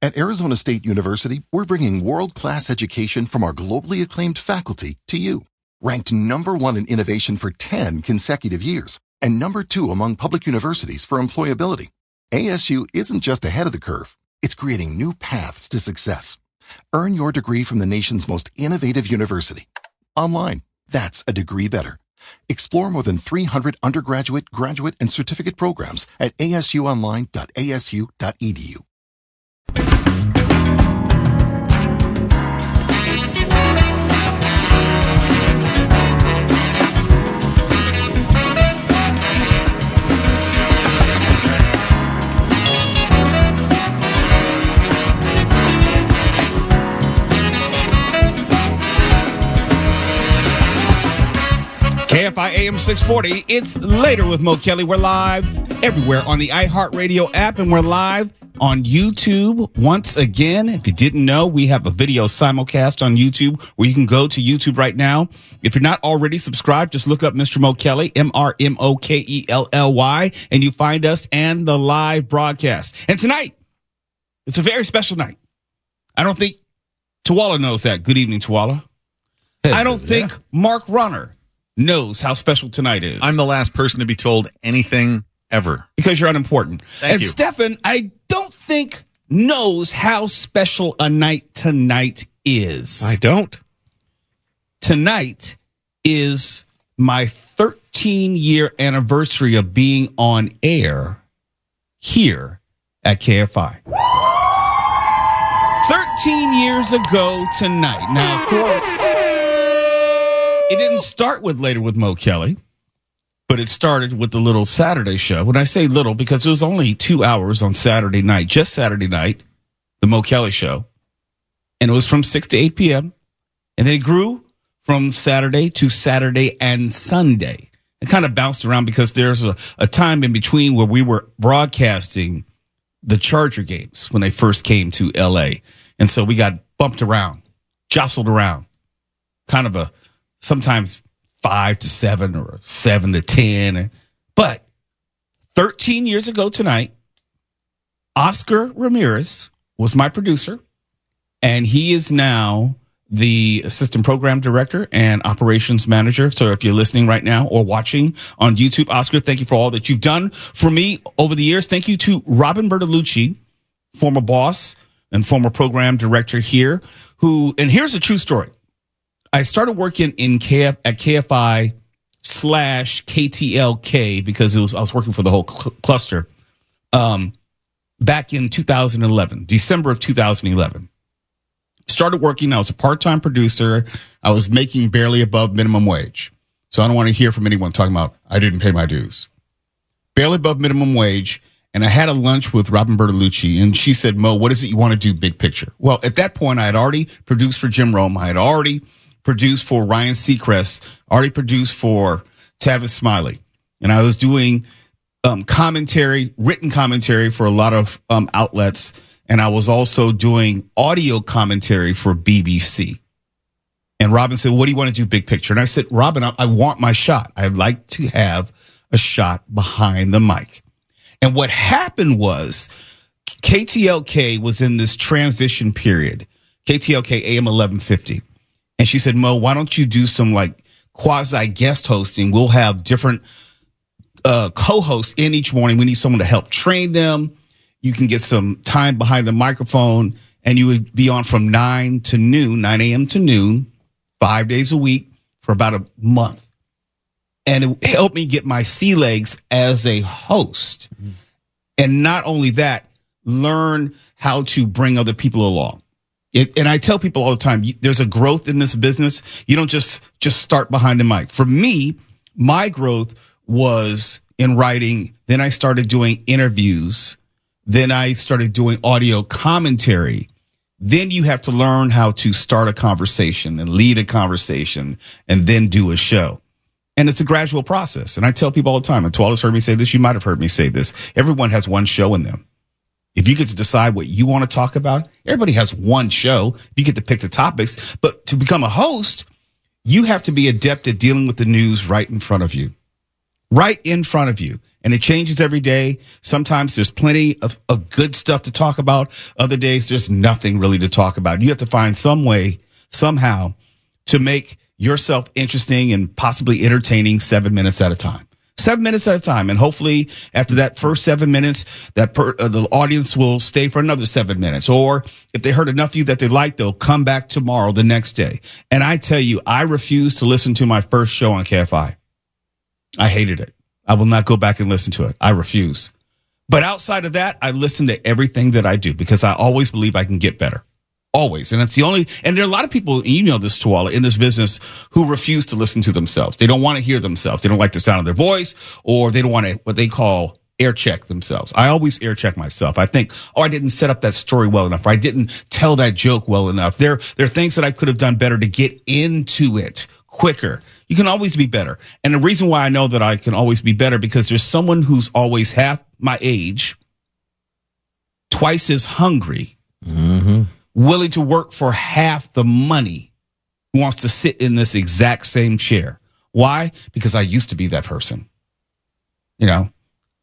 At Arizona State University, we're bringing world-class education from our globally acclaimed faculty to you. Ranked #1 in innovation for 10 consecutive years and #2 among public universities for employability. ASU isn't just ahead of the curve. It's creating new paths to success. Earn your degree from the nation's most innovative university. Online. That's a degree better. Explore more than 300 undergraduate, graduate, and certificate programs at asuonline.asu.edu. KFI AM 640, it's Later with Mo Kelly. We're live everywhere on the iHeartRadio app, and we're live on YouTube once again. If you didn't know, we have a video simulcast on YouTube where you can go to YouTube right now. If you're not already subscribed, just look up Mr. Mo Kelly, MrMoKelly, and you find us and the live broadcast. And tonight, it's a very special night. I don't think Tuwala knows that. Good evening, Tuwala. I don't think Mark Runner knows how special tonight is. I'm the last person to be told anything ever. Because you're unimportant. Thank you. And Stefan, I don't think knows how special a night tonight is. I don't. Tonight is my 13-year anniversary of being on air here at KFI. 13 years ago tonight. Now, of course, it didn't start with Later with Mo Kelly, but it started with the little Saturday show. When I say little, because it was only 2 hours on Saturday night, just Saturday night, the Mo Kelly show. And it was from 6 to 8 p.m. And then it grew from Saturday to Saturday and Sunday. It kind of bounced around because there's a time in between where we were broadcasting the Charger games when they first came to L.A. And so we got bumped around, jostled around, kind of a sometimes 5 to 7 or 7 to 10. But 13 years ago tonight, Oscar Ramirez was my producer, and he is now the assistant program director and operations manager. So if you're listening right now or watching on YouTube, Oscar, thank you for all that you've done for me over the years. Thank you to Robin Bertolucci, former boss and former program director here, and here's a true story. I started working at KFI/KTLK because I was working for the whole cluster back in 2011, December of 2011. Started working. I was a part-time producer. I was making barely above minimum wage. So I don't want to hear from anyone talking about I didn't pay my dues. Barely above minimum wage. And I had a lunch with Robin Bertolucci, and she said, Mo, what is it you want to do big picture? Well, at that point, I had already produced for Jim Rome. I had already produced for Ryan Seacrest, already produced for Tavis Smiley. And I was doing written commentary for a lot of outlets. And I was also doing audio commentary for BBC. And Robin said, what do you want to do big picture? And I said, Robin, I want my shot. I'd like to have a shot behind the mic. And what happened was KTLK was in this transition period, KTLK AM 1150. And she said, Mo, why don't you do some like quasi guest hosting? We'll have different co-hosts in each morning. We need someone to help train them. You can get some time behind the microphone, and you would be on from 9 a.m. to noon, 5 days a week for about a month. And it helped me get my sea legs as a host. Mm-hmm. And not only that, learn how to bring other people along. And I tell people all the time, there's a growth in this business. You don't just start behind the mic. For me, my growth was in writing. Then I started doing interviews. Then I started doing audio commentary. Then you have to learn how to start a conversation and lead a conversation and then do a show. And it's a gradual process. And I tell people all the time, and Tuala's heard me say this, you might have heard me say this, everyone has one show in them. If you get to decide what you want to talk about, everybody has one show. You get to pick the topics. But to become a host, you have to be adept at dealing with the news right in front of you. right in front of you. And it changes every day. Sometimes there's plenty of good stuff to talk about. Other days, there's nothing really to talk about. You have to find some way, somehow, to make yourself interesting and possibly entertaining 7 minutes at a time. 7 minutes at a time. And hopefully after that first 7 minutes, the audience will stay for another 7 minutes. Or if they heard enough of you that they like, they'll come back tomorrow, the next day. And I tell you, I refuse to listen to my first show on KFI. I hated it. I will not go back and listen to it. I refuse. But outside of that, I listen to everything that I do because I always believe I can get better. Always. And that's the only, and there are a lot of people, and you know this, Tuala, in this business who refuse to listen to themselves. They don't want to hear themselves. They don't like the sound of their voice, or they don't want to, what they call, air check themselves. I always air check myself. I think, I didn't set up that story well enough. Or I didn't tell that joke well enough. There are things that I could have done better to get into it quicker. You can always be better. And the reason why I know that I can always be better, because there's someone who's always half my age, twice as hungry, willing to work for half the money, who wants to sit in this exact same chair. Why? Because I used to be that person. You know,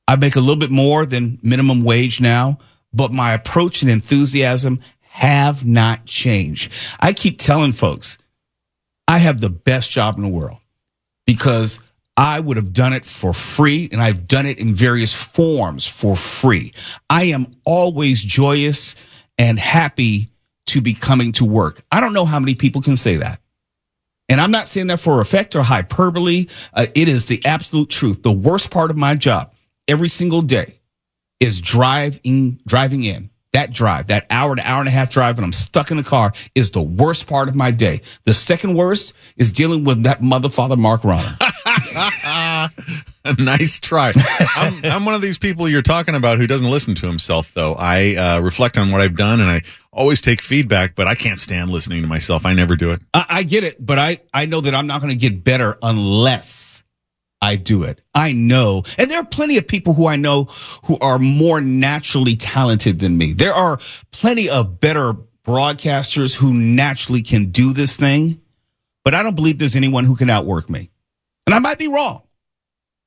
I make a little bit more than minimum wage now, but my approach and enthusiasm have not changed. I keep telling folks, I have the best job in the world because I would have done it for free, and I've done it in various forms for free. I am always joyous and happy to be coming to work. I don't know how many people can say that. And I'm not saying that for effect or hyperbole. It is the absolute truth. The worst part of my job every single day is driving in. That drive, that hour to hour and a half drive when I'm stuck in the car is the worst part of my day. The second worst is dealing with that motherfather Mark Ronner. Nice try. I'm one of these people you're talking about who doesn't listen to himself, though. I reflect on what I've done, and I always take feedback, but I can't stand listening to myself. I never do it. I get it, but I know that I'm not going to get better unless I do it. I know. And there are plenty of people who I know who are more naturally talented than me. There are plenty of better broadcasters who naturally can do this thing, but I don't believe there's anyone who can outwork me. And I might be wrong,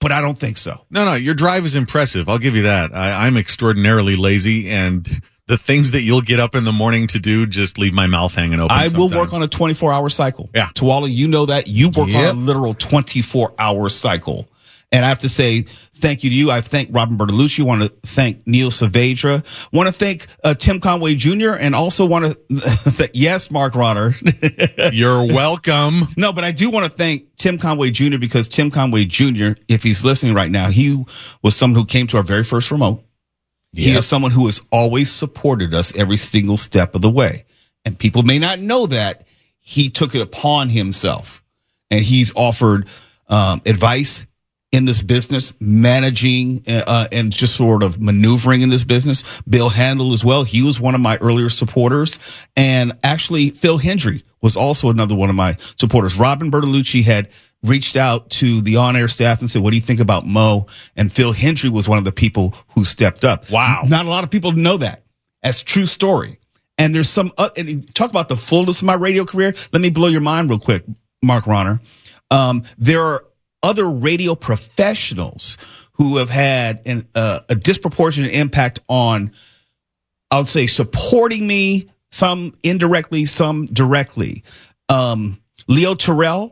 but I don't think so. No, your drive is impressive. I'll give you that. I'm extraordinarily lazy, and the things that you'll get up in the morning to do just leave my mouth hanging open. I will work on a 24-hour cycle. Yeah. Tuala, you know that. You work on a literal 24-hour cycle. And I have to say thank you to you. I thank Robin Bertolucci. I want to thank Neil Saavedra. Want to thank Tim Conway Jr. and also want to yes, Mark Ronner. You're welcome. No, but I do want to thank Tim Conway Jr. because Tim Conway Jr., if he's listening right now, he was someone who came to our very first remote. Yep. He is someone who has always supported us every single step of the way. And people may not know that he took it upon himself. And he's offered advice in this business, managing and just sort of maneuvering in this business. Bill Handel as well. He was one of my earlier supporters. And actually, Phil Hendry was also another one of my supporters. Robin Bertolucci had reached out to the on-air staff and said, what do you think about Mo? And Phil Hendry was one of the people who stepped up. Wow. Not a lot of people know that. That's a true story. And there's some, and talk about the fullness of my radio career. Let me blow your mind real quick, Mark Ronner. There are other radio professionals who have had a disproportionate impact on, I would say, supporting me, some indirectly, some directly. Leo Terrell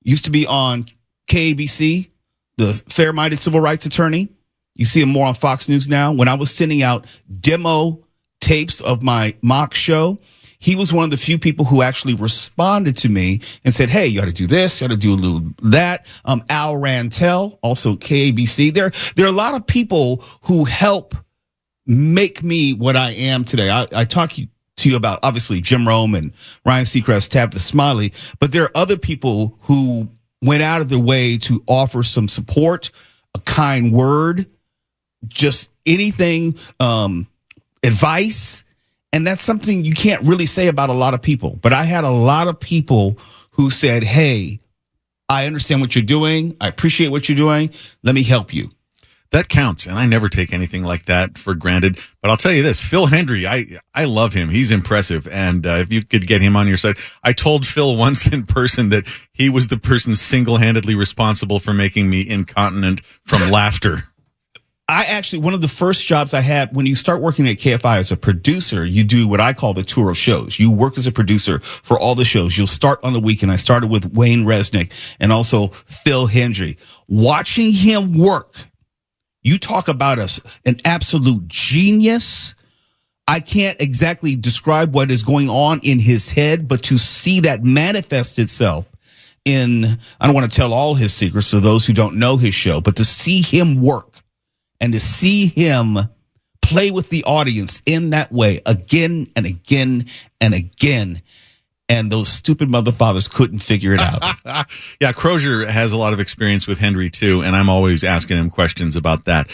used to be on KABC, the fair-minded civil rights attorney. You see him more on Fox News now. When I was sending out demo tapes of my mock show, he was one of the few people who actually responded to me and said, hey, you ought to do this, you ought to do a little that. Al Rantel, also KABC. There are a lot of people who help make me what I am today. I talk to you about, obviously, Jim Rome and Ryan Seacrest, Tabitha Smiley, but there are other people who went out of their way to offer some support, a kind word, just anything, advice. And that's something you can't really say about a lot of people. But I had a lot of people who said, hey, I understand what you're doing. I appreciate what you're doing. Let me help you. that counts. And I never take anything like that for granted. But I'll tell you this, Phil Hendry, I love him. He's impressive. And if you could get him on your side, I told Phil once in person that he was the person single-handedly responsible for making me incontinent from laughter. One of the first jobs I had when you start working at KFI as a producer, you do what I call the tour of shows. You work as a producer for all the shows. You'll start on the weekend. I started with Wayne Resnick and also Phil Hendry. Watching him work, you talk about an absolute genius. I can't exactly describe what is going on in his head, but to see that manifest itself I don't want to tell all his secrets to those who don't know his show, but to see him work. And to see him play with the audience in that way again and again and again. And those stupid mother fathers couldn't figure it out. Yeah, Crozier has a lot of experience with Henry, too. And I'm always asking him questions about that.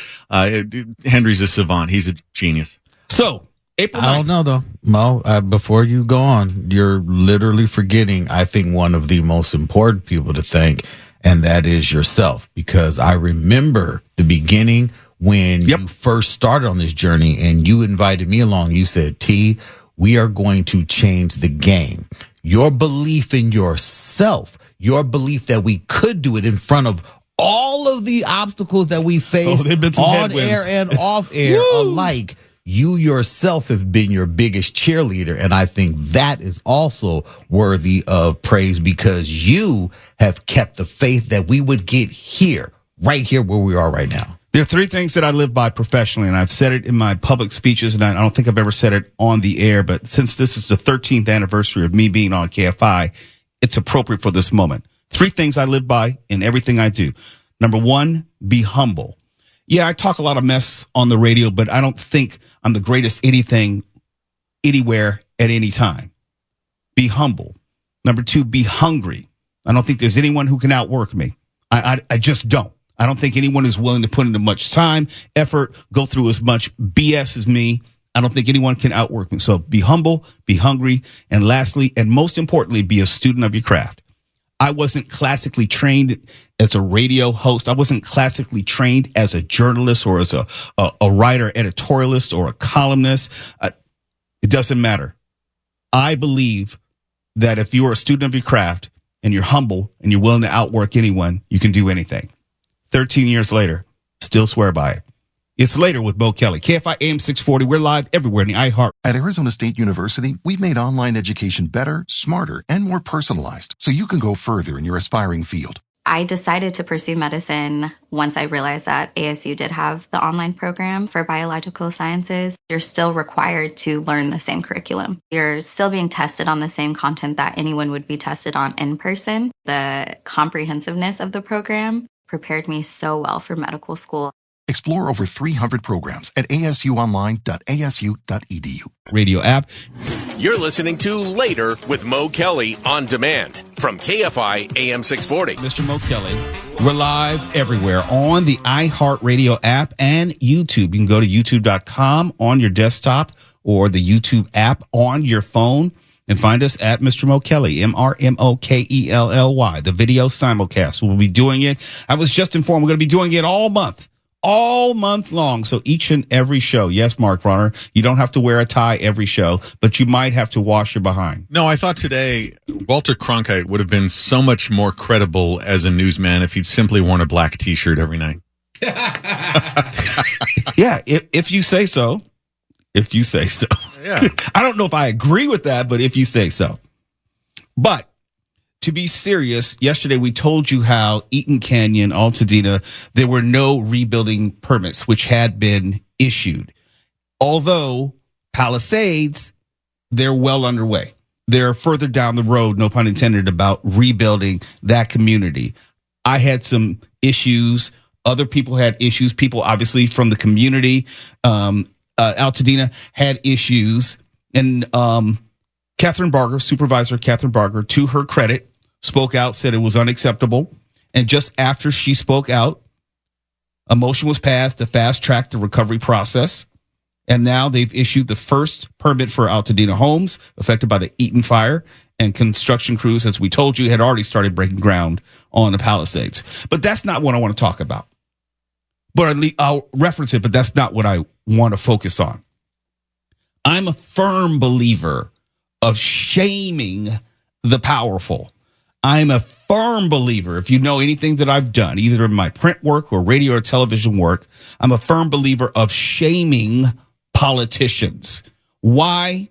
Henry's a savant. He's a genius. So, April 9th. I don't know, though. Mo, before you go on, you're literally forgetting, I think, one of the most important people to thank, and that is yourself. Because I remember the beginning when you first started on this journey and you invited me along. You said, T, we are going to change the game. Your belief in yourself, your belief that we could do it in front of all of the obstacles that we face on air and off air alike. You yourself have been your biggest cheerleader. And I think that is also worthy of praise because you have kept the faith that we would get here, right here where we are right now. There are three things that I live by professionally, and I've said it in my public speeches, and I don't think I've ever said it on the air, but since this is the 13th anniversary of me being on KFI, it's appropriate for this moment. Three things I live by in everything I do. Number one, be humble. Yeah, I talk a lot of mess on the radio, but I don't think I'm the greatest anything, anywhere, at any time. Be humble. Number two, be hungry. I don't think there's anyone who can outwork me. I just don't. I don't think anyone is willing to put into much time, effort, go through as much BS as me. I don't think anyone can outwork me. So be humble, be hungry, and lastly, and most importantly, be a student of your craft. I wasn't classically trained as a radio host. I wasn't classically trained as a journalist or as a writer, editorialist, or a columnist. It doesn't matter. I believe that if you are a student of your craft and you're humble and you're willing to outwork anyone, you can do anything. 13 years later, still swear by it. It's Later with Mo Kelly. KFI AM 640. We're live everywhere in the iHeart. At Arizona State University, we've made online education better, smarter, and more personalized so you can go further in your aspiring field. I decided to pursue medicine once I realized that ASU did have the online program for biological sciences. You're still required to learn the same curriculum. You're still being tested on the same content that anyone would be tested on in person. The comprehensiveness of the program prepared me so well for medical school. Explore over 300 programs at asuonline.asu.edu. Radio app. You're listening to Later with Mo Kelly on demand from KFI AM 640. Mr. Mo Kelly. We're live everywhere on the iHeartRadio app and YouTube. You can go to youtube.com on your desktop or the YouTube app on your phone and find us at Mr. Mo Kelly, MrMokelly, the video simulcast. We'll be doing it. I was just informed we're going to be doing it all month long. So each and every show. Yes, Mark Runner, you don't have to wear a tie every show, but you might have to wash your behind. No, I thought today Walter Cronkite would have been so much more credible as a newsman if he'd simply worn a black T-shirt every night. Yeah, if you say so. If you say so. Yeah. I don't know if I agree with that, but if you say so. But to be serious, yesterday we told you how Eaton Canyon, Altadena, there were no rebuilding permits which had been issued. Although Palisades, they're well underway. They're further down the road, no pun intended, about rebuilding that community. I had some issues. Other people had issues. People obviously from the community, Altadena had issues. And Catherine Barger, Supervisor Catherine Barger, to her credit, spoke out, said it was unacceptable. And just after she spoke out, a motion was passed to fast track the recovery process. And now they've issued the first permit for Altadena homes affected by the Eaton fire. And construction crews, as we told you, had already started breaking ground on the Palisades. But that's not what I want to talk about. but at least I'll reference it, but that's not what I want to focus on. I'm a firm believer of shaming the powerful. I'm a firm believer, if you know anything that I've done, either in my print work or radio or television work, I'm a firm believer of shaming politicians. Why?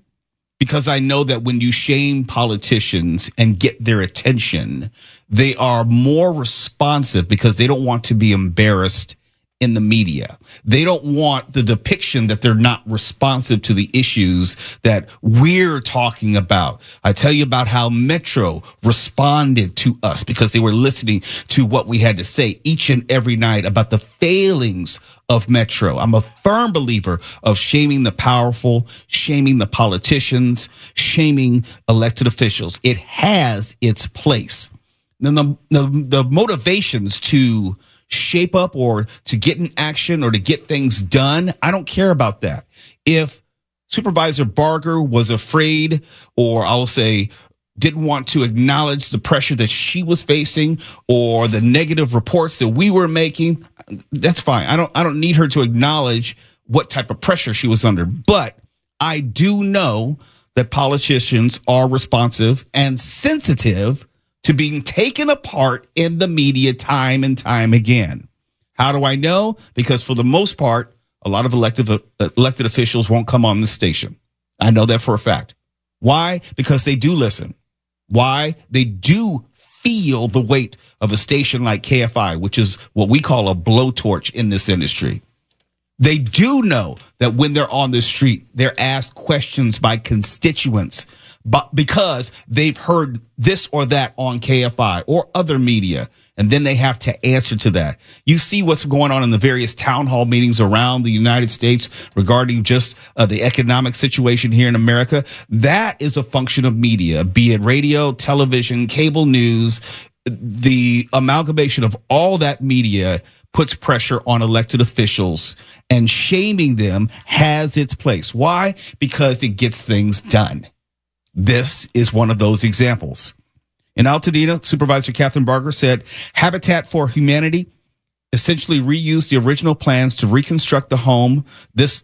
Because I know that when you shame politicians and get their attention, they are more responsive because they don't want to be embarrassed in the media. They don't want the depiction that they're not responsive to the issues that we're talking about. I tell you about how Metro responded to us because they were listening to what we had to say each and every night about the failings of Metro. I'm a firm believer of shaming the powerful, shaming the politicians, shaming elected officials. It has its place. Then the motivations to shape up or to get in action or to get things done, I don't care about that. If Supervisor Barger was afraid, or I'll say didn't want to acknowledge the pressure that she was facing or the negative reports that we were making, that's fine. I don't need her to acknowledge what type of pressure she was under. But I do know that politicians are responsive and sensitive to being taken apart in the media time and time again. How do I know? Because for the most part, a lot of elected officials won't come on the station. I know that for a fact. Why? Because they do listen. Why? They do feel the weight of a station like KFI, which is what we call a blowtorch in this industry. They do know that when they're on the street, they're asked questions by constituents, but because they've heard this or that on KFI or other media, and then they have to answer to that. You see what's going on in the various town hall meetings around the United States regarding just the economic situation here in America. That is a function of media, be it radio, television, cable news. The amalgamation of all that media puts pressure on elected officials, and shaming them has its place. Why? Because it gets things done. This is one of those examples. In Altadena, Supervisor Catherine Barger said Habitat for Humanity essentially reused the original plans to reconstruct the home, this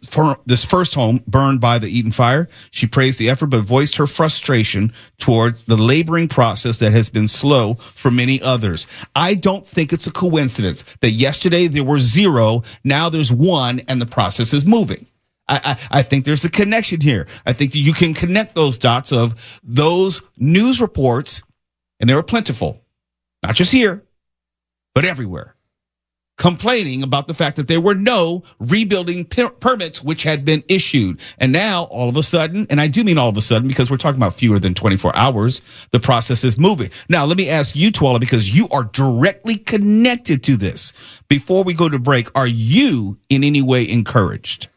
first home burned by the Eaton fire. She praised the effort, but voiced her frustration toward the laboring process that has been slow for many others. I don't think it's a coincidence that yesterday there were 0, now there's 1, and the process is moving. I think there's a connection here. I think that you can connect those dots of those news reports, and they were plentiful, not just here, but everywhere, complaining about the fact that there were no rebuilding permits which had been issued. And now, all of a sudden, and I do mean all of a sudden because we're talking about fewer than 24 hours, the process is moving. Now, let me ask you, Twala, because you are directly connected to this. Before we go to break, are you in any way encouraged?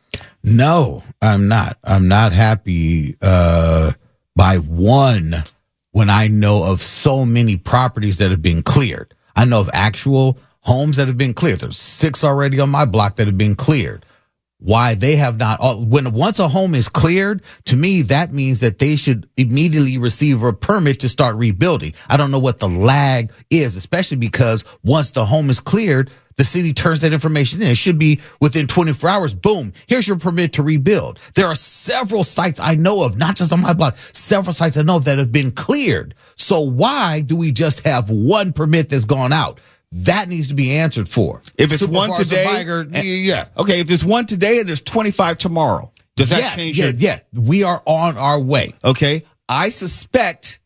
No, I'm not. I'm not happy by one when I know of so many properties that have been cleared. I know of actual homes that have been cleared. There's 6 already on my block that have been cleared. Why they have not, once a home is cleared, to me, that means that they should immediately receive a permit to start rebuilding. I don't know what the lag is, especially because once the home is cleared, the city turns that information in. It should be within 24 hours. Boom. Here's your permit to rebuild. There are several sites I know of, not just on my block, several sites I know of that have been cleared. So why do we just have one permit that's gone out? That needs to be answered for. If it's one today, yeah. Okay, if there's one today and there's 25 tomorrow, does that change it? Yeah, we are on our way. Okay, I suspect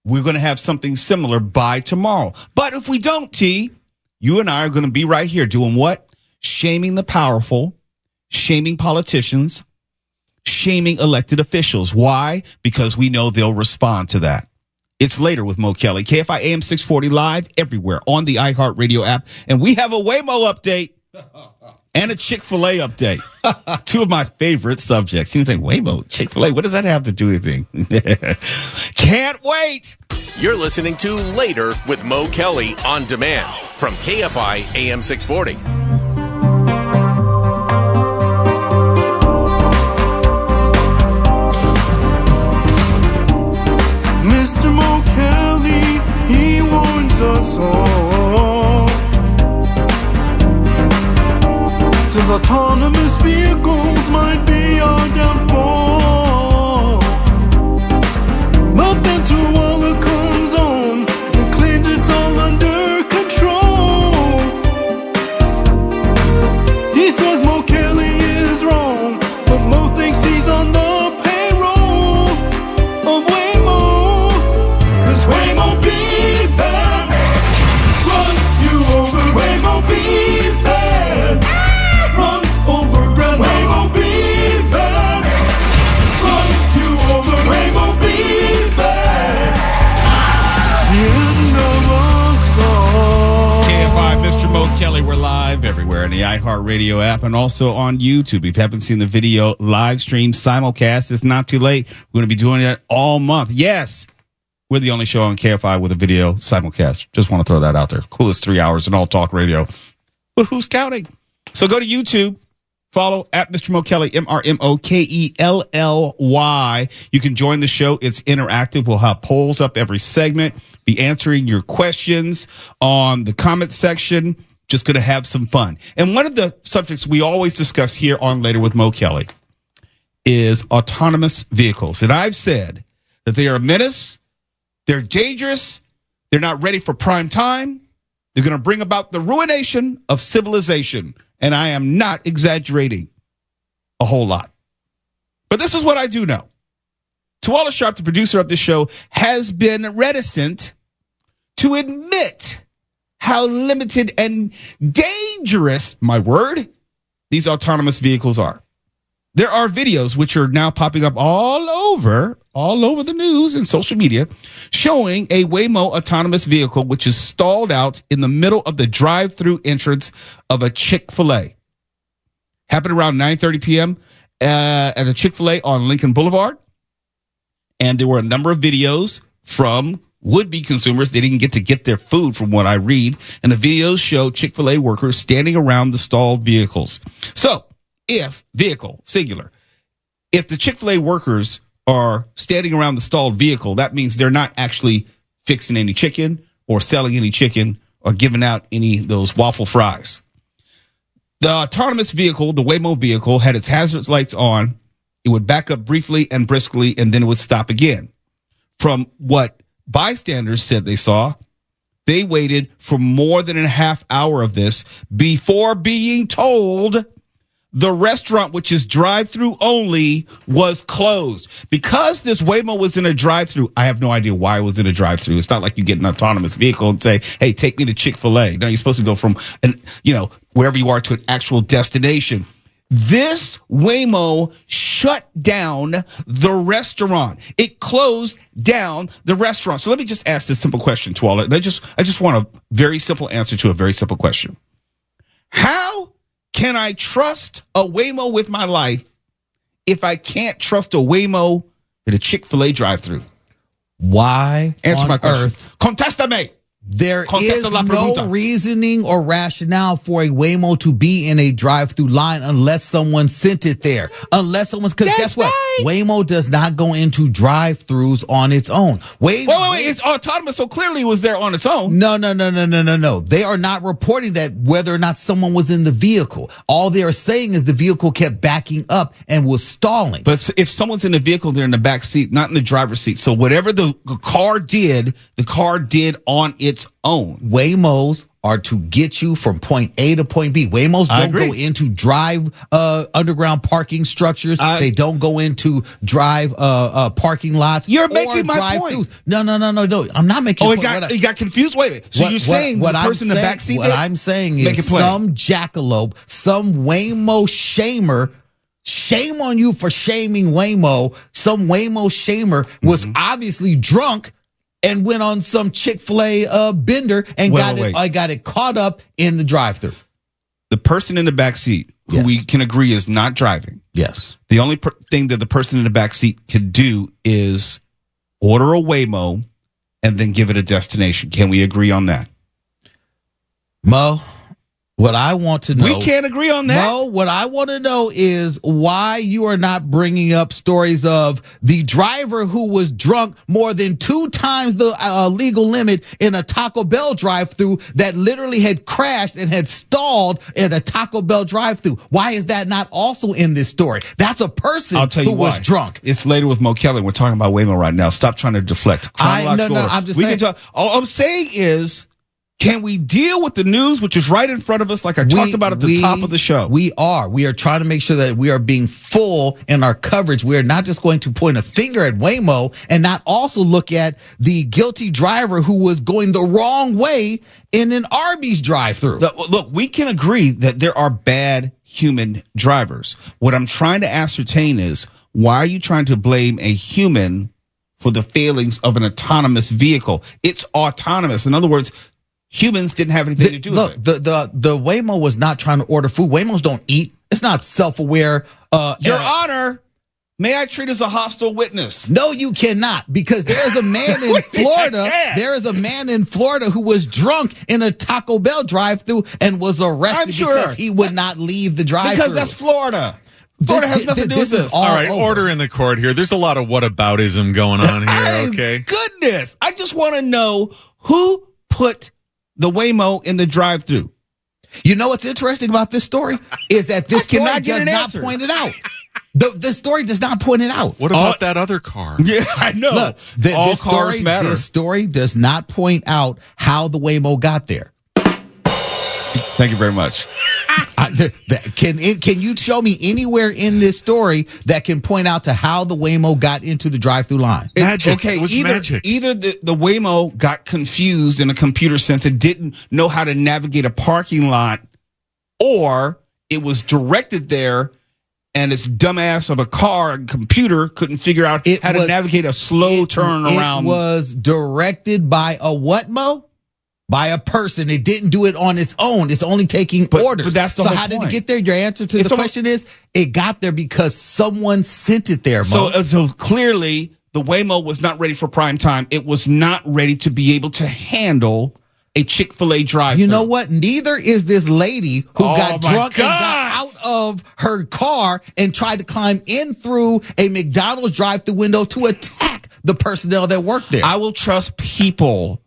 we're going to have something similar by tomorrow. But if we don't, T, you and I are going to be right here doing what? Shaming the powerful, shaming politicians, shaming elected officials. Why? Because we know they'll respond to that. It's later with Mo Kelly. KFI AM 640 live everywhere on the iHeartRadio app. And we have a Waymo update and a Chick-fil-A update. Two of my favorite subjects. You think, Waymo, Chick-fil-A, what does that have to do with anything? Can't wait. You're listening to Later with Mo Kelly on demand from KFI AM 640. Mr. Mo Kelly, he warns us all. iHeartRadio app and also on YouTube. If you haven't seen the video live stream simulcast, it's not too late. We're going to be doing it all month. Yes, we're the only show on KFI with a video simulcast. Just want to throw that out there. Coolest 3 hours in all talk radio. But who's counting? So go to YouTube. Follow at Mr. Mo Kelly, MrMoKelly. You can join the show. It's interactive. We'll have polls up every segment, be answering your questions on the comment section. Just going to have some fun. And one of the subjects we always discuss here on Later with Mo Kelly is autonomous vehicles. And I've said that they are a menace. They're dangerous. They're not ready for prime time. They're going to bring about the ruination of civilization. And I am not exaggerating a whole lot. But this is what I do know. Tuala Sharp, the producer of this show, has been reticent to admit how limited and dangerous, my word, these autonomous vehicles are. There are videos which are now popping up all over the news and social media showing a Waymo autonomous vehicle which is stalled out in the middle of the drive-through entrance of a Chick-fil-A. Happened around 9:30 p.m. At a Chick-fil-A on Lincoln Boulevard. And there were a number of videos from would-be consumers. They didn't get their food from what I read. And the videos show Chick-fil-A workers standing around the stalled vehicles. So, if vehicle, singular, if the Chick-fil-A workers are standing around the stalled vehicle, that means they're not actually fixing any chicken or selling any chicken or giving out any of those waffle fries. The autonomous vehicle, the Waymo vehicle, had its hazard lights on. It would back up briefly and briskly, and then it would stop again. From what bystanders said they saw, they waited for more than a half hour of this before being told the restaurant, which is drive-through only, was closed. Because this Waymo was in a drive-through, I have no idea why it was in a drive-through. It's not like you get an autonomous vehicle and say, hey, take me to Chick-fil-A. No, you're supposed to go from, wherever you are to an actual destination. This Waymo shut down the restaurant. It closed down the restaurant. So let me just ask this simple question to all. I just want a very simple answer to a very simple question. How can I trust a Waymo with my life if I can't trust a Waymo at a Chick-fil-A drive-thru? Why Answer on my question. earth? Contestame. There is no reasoning or rationale for a Waymo to be in a drive-through line unless someone sent it there. Because guess what? Right. Waymo does not go into drive-throughs on its own. Wait, it's autonomous, so clearly it was there on its own. No. They are not reporting that whether or not someone was in the vehicle. All they are saying is the vehicle kept backing up and was stalling. But if someone's in the vehicle, they're in the back seat, not in the driver's seat. So whatever the car did on its own. Waymos are to get you from point A to point B. Waymos don't go into drive underground parking structures. They don't go into drive parking lots. You're making my point. No. I'm not making a point. You got confused? Wait a minute. So you're saying the person in the backseat? What I'm saying is some jackalope, some Waymo shamer, shame on you for shaming Waymo. Some Waymo shamer was obviously drunk and went on some Chick-fil-A bender and got it caught up in the drive-thru. The person in the back seat, who we can agree is not driving. Yes. The only thing that the person in the back seat could do is order a Waymo and then give it a destination. Can we agree on that? Mo, what I want to know. We can't agree on that. Mo, what I want to know is why you are not bringing up stories of the driver who was drunk more than 2 times the legal limit in a Taco Bell drive-thru that literally had crashed and had stalled at a Taco Bell drive-thru. Why is that not also in this story? That's a person who was drunk. It's Later with Mo Kelly. We're talking about Waymo right now. Stop trying to deflect. I'm just saying. All I'm saying is, can we deal with the news, which is right in front of us, like I talked about at the top of the show? We are trying to make sure that we are being full in our coverage. We are not just going to point a finger at Waymo and not also look at the guilty driver who was going the wrong way in an Arby's drive-thru. Look, we can agree that there are bad human drivers. What I'm trying to ascertain is, why are you trying to blame a human for the failings of an autonomous vehicle? It's autonomous. In other words, humans didn't have anything to do with it. The Waymo was not trying to order food. Waymos don't eat. It's not self-aware. Your Honor, may I treat as a hostile witness? No, you cannot, because there's a man in Florida. There is a man in Florida who was drunk in a Taco Bell drive-thru and was arrested because he would not leave the drive-thru. Because that's Florida. Florida has nothing to do with this. All right, order in the court here. There's a lot of whataboutism going on here, okay? Goodness. I just want to know who put the Waymo in the drive-thru. You know what's interesting about this story is that this story does not point it out. The story does not point it out. What about that other car? Yeah, I know. Look, all cars matter. This story does not point out how the Waymo got there. Thank you very much. Can you show me anywhere in this story that can point out to how the Waymo got into the drive-through line? Magic. Okay, it was magic. Either the Waymo got confused in a computer sense and didn't know how to navigate a parking lot, or it was directed there and its dumbass of a car and computer couldn't figure out how to navigate a slow turn around. It was directed by a what, Mo? By a person. It didn't do it on its own. It's only taking orders. But that's the so whole how point. did it get there? Your answer to the question is it got there because someone sent it there, Mo. So clearly the Waymo was not ready for prime time. It was not ready to be able to handle a Chick-fil-A drive-thru. You know what? Neither is this lady who got drunk and got out of her car and tried to climb in through a McDonald's drive-thru window to attack the personnel that worked there. I will trust people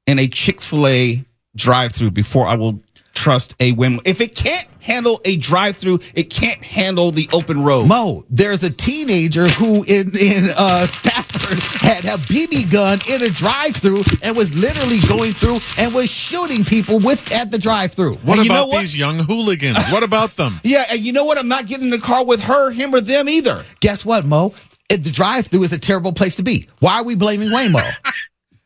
in a Chick-fil-A drive-thru before I will trust a Waymo. If it can't handle a drive-thru, it can't handle the open road. Mo, there's a teenager who in Stafford had a BB gun in a drive-thru and was literally going through and was shooting people at the drive-thru. What about these young hooligans? What about them? Yeah, and you know what? I'm not getting in the car with her, him, or them either. Guess what, Mo? The drive-thru is a terrible place to be. Why are we blaming Waymo?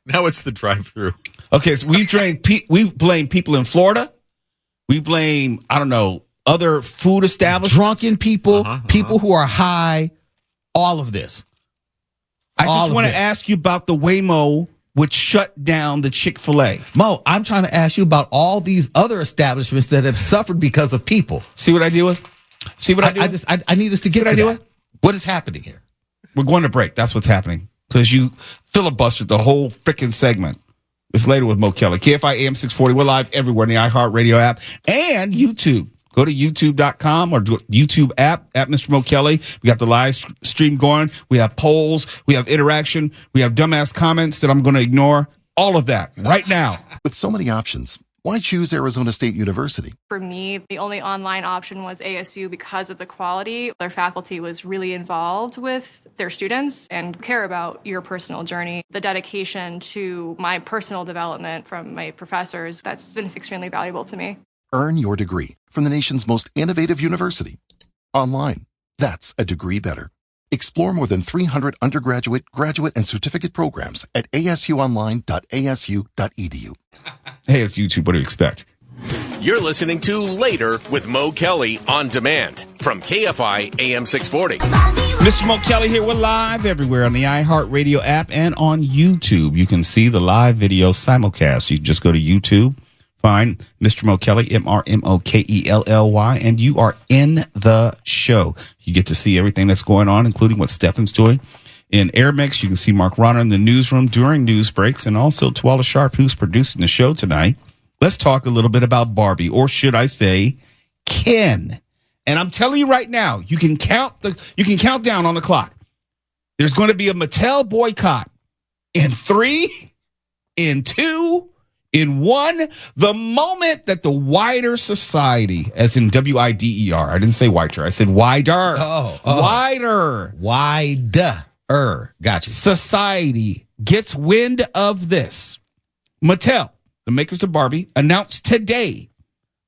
Now it's the drive-thru. Okay, so we've blamed people in Florida. We blame, I don't know, other food establishments. Drunken people, people who are high, all of this. I just want to ask you about the Waymo which shut down the Chick-fil-A. Mo, I'm trying to ask you about all these other establishments that have suffered because of people. See what I deal with? See what I do? I need us to get to that. What is happening here? We're going to break. That's what's happening. Because you filibustered the whole freaking segment. It's later with Mo Kelly. KFI AM 640. We're live everywhere in the iHeartRadio app and YouTube. Go to youtube.com or YouTube app at Mr. Mo Kelly. We got the live stream going. We have polls. We have interaction. We have dumbass comments that I'm going to ignore. All of that right now. With so many options, why choose Arizona State University? For me, the only online option was ASU because of the quality. Their faculty was really involved with their students and care about your personal journey. The dedication to my personal development from my professors, that's been extremely valuable to me. Earn your degree from the nation's most innovative university. Online. That's a degree better. Explore more than 300 undergraduate, graduate, and certificate programs at asuonline.asu.edu. Hey, it's YouTube. What do you expect? You're listening to Later with Mo Kelly on demand from KFI AM 640. Mr. Mo Kelly here. We're live everywhere on the iHeartRadio app and on YouTube. You can see the live video simulcast. You can just go to YouTube, find Mr. Mo Kelly, MrMokelly, and you are in the show. You get to see everything that's going on, including what Stefan's doing. In Air Mix, you can see Mark Ronner in the newsroom during news breaks, and also Tuala Sharp, who's producing the show tonight. Let's talk a little bit about Barbie, or should I say Ken. And I'm telling you right now, you can count down on the clock. There's going to be a Mattel boycott in 3, in 2, in 1. The moment that the wider society, as in WIDER, I didn't say whiter, I said wider. Wider. Gotcha. Society gets wind of this. Mattel, the makers of Barbie, announced today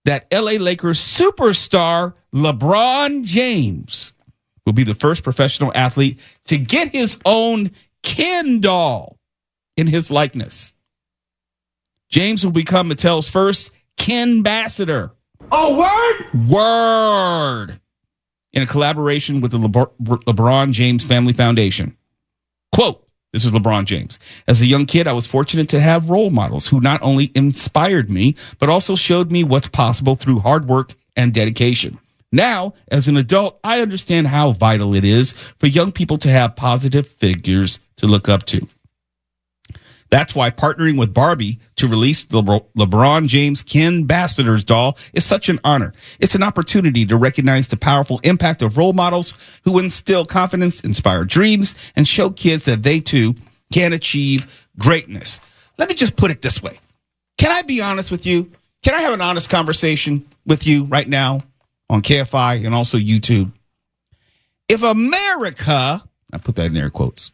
that LA Lakers superstar LeBron James will be the first professional athlete to get his own Ken doll in his likeness. James will become Mattel's first Kenbassador. Oh, word? Word. In a collaboration with the LeBron James Family Foundation. Quote, This is LeBron James. As a young kid, I was fortunate to have role models who not only inspired me, but also showed me what's possible through hard work and dedication. Now, as an adult, I understand how vital it is for young people to have positive figures to look up to. That's why partnering with Barbie to release the LeBron James Kenbassador's doll is such an honor. It's an opportunity to recognize the powerful impact of role models who instill confidence, inspire dreams, and show kids that they too can achieve greatness. Let me just put it this way. Can I be honest with you? Can I have an honest conversation with you right now on KFI and also YouTube? If America, I put that in air quotes,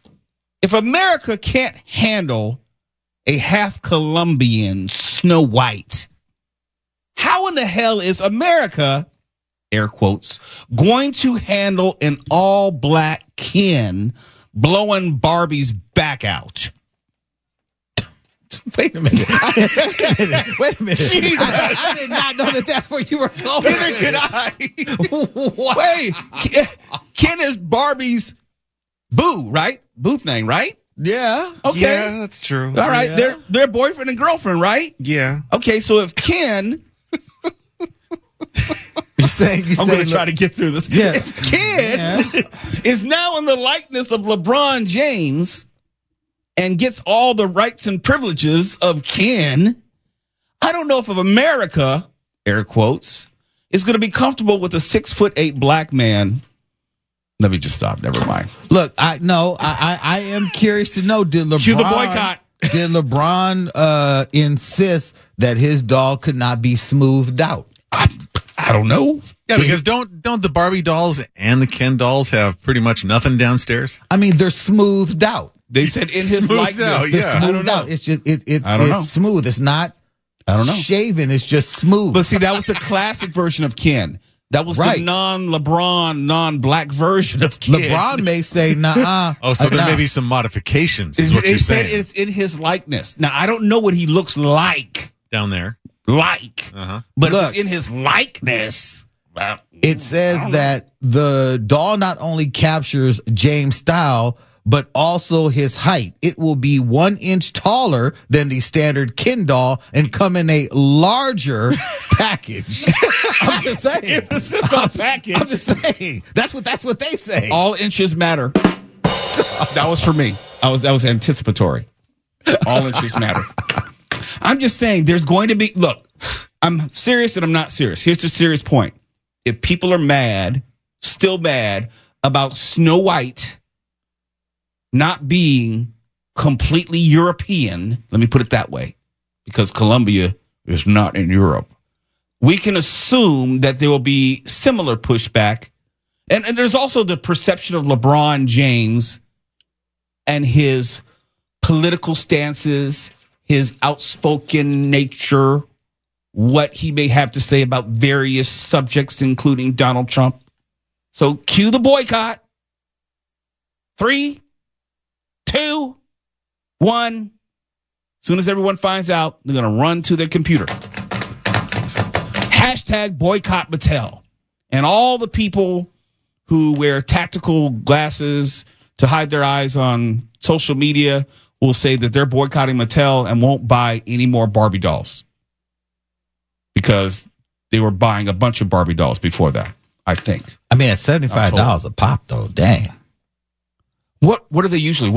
if America can't handle a half Colombian Snow White, how in the hell is America, air quotes, going to handle an all black Ken blowing Barbie's back out? Wait a minute. Wait a minute. Jeez, I did not know that that's where you were going. Neither did I. Wait, Ken is Barbie's boo, right? Boo thing, right? Yeah. Okay. Yeah, that's true. All right. Yeah. They're boyfriend and girlfriend, right? Yeah. Okay, so if Ken, I'm going to try to get through this. Yeah. If Ken is now in the likeness of LeBron James and gets all the rights and privileges of Ken, I don't know if America, air quotes, is going to be comfortable with a 6'8" black man. Let me just stop. Never mind. Look, I am curious to know, did Cue the boycott. Did LeBron insist that his doll could not be smoothed out? I don't know. Yeah, because don't the Barbie dolls and the Ken dolls have pretty much nothing downstairs? I mean, they're smoothed out. They said in his Smoothed likeness. out, They're yeah. smoothed out. It's just I don't know. it's smooth. It's not I don't know. shaven. It's just smooth. But see, that was the classic version of Ken. That was Right. the non-LeBron, non-black version of Ken. LeBron may say, nah. Oh, so there may be some modifications, is what They you're said saying. it's in his likeness. Now, I don't know what he looks like, Down there. but Look. if it's in his likeness. It says that the doll not only captures James' style, but also his height. It will be 1 inch taller than the standard Ken doll and come in a larger package. I'm just saying. Emphasis on package. I'm just saying. That's what they say. All inches matter. That was for me. That was anticipatory. All inches matter. I'm just saying there's going to be, look, I'm serious and I'm not serious. Here's the serious point. If people are mad, still mad about Snow White not being completely European, let me put it that way, because Colombia is not in Europe, we can assume that there will be similar pushback. And there's also the perception of LeBron James and his political stances, his outspoken nature, what he may have to say about various subjects, including Donald Trump. So cue the boycott. 3, 2, 1. As soon as everyone finds out, they're going to run to their computer. Hashtag boycott Mattel. And all the people who wear tactical glasses to hide their eyes on social media will say that they're boycotting Mattel and won't buy any more Barbie dolls. Because they were buying a bunch of Barbie dolls before that, I think. I mean, at $75 a pop, though. Dang. What are they usually?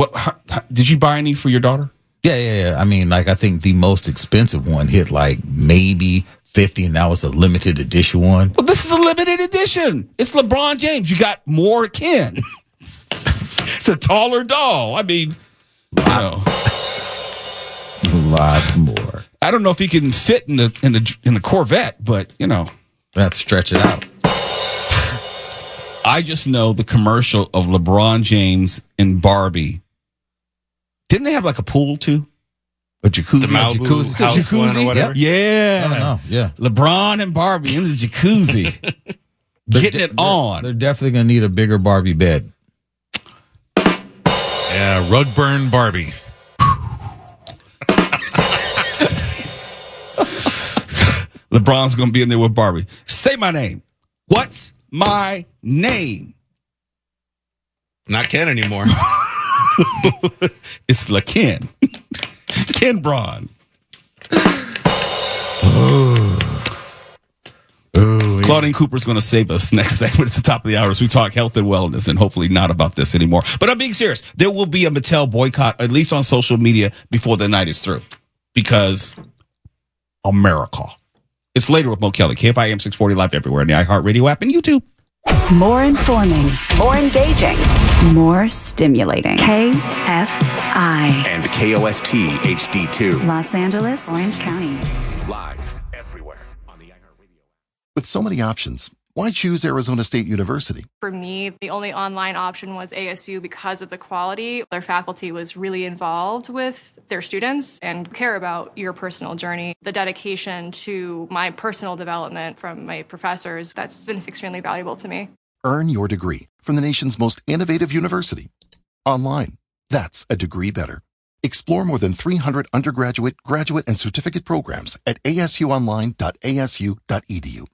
Did you buy any for your daughter? Yeah. I mean, like, I think the most expensive one hit like maybe $50, and that was a limited edition one. Well, this is a limited edition. It's LeBron James. You got more Ken. It's a taller doll. I mean, Lots more. I don't know if he can fit in the Corvette, but Let's stretch it out. I just know the commercial of LeBron James and Barbie. Didn't they have like a pool too? A jacuzzi? The Malibu house one or whatever? Yeah. No, yeah. LeBron and Barbie in the jacuzzi. Getting it on. They're definitely going to need a bigger Barbie bed. Yeah, rug burn Barbie. LeBron's going to be in there with Barbie. Say my name. What's my name? Not Ken anymore. It's Ken. It's Ken Braun. Claudine Cooper's going to save us next segment at the top of the hour as we talk health and wellness and hopefully not about this anymore. But I'm being serious. There will be a Mattel boycott, at least on social media, before the night is through. Because America. It's later with Mo Kelly. KFI AM 640 live everywhere in the iHeartRadio app and YouTube. More informing, more engaging, more stimulating. KFI. And KOST HD2. Los Angeles, Orange County. Live everywhere on the iHeartRadio. With so many options, why choose Arizona State University? For me, the only online option was ASU because of the quality. Their faculty was really involved with their students and care about your personal journey. The dedication to my personal development from my professors, that's been extremely valuable to me. Earn your degree from the nation's most innovative university. Online. That's a degree better. Explore more than 300 undergraduate, graduate, and certificate programs at asuonline.asu.edu.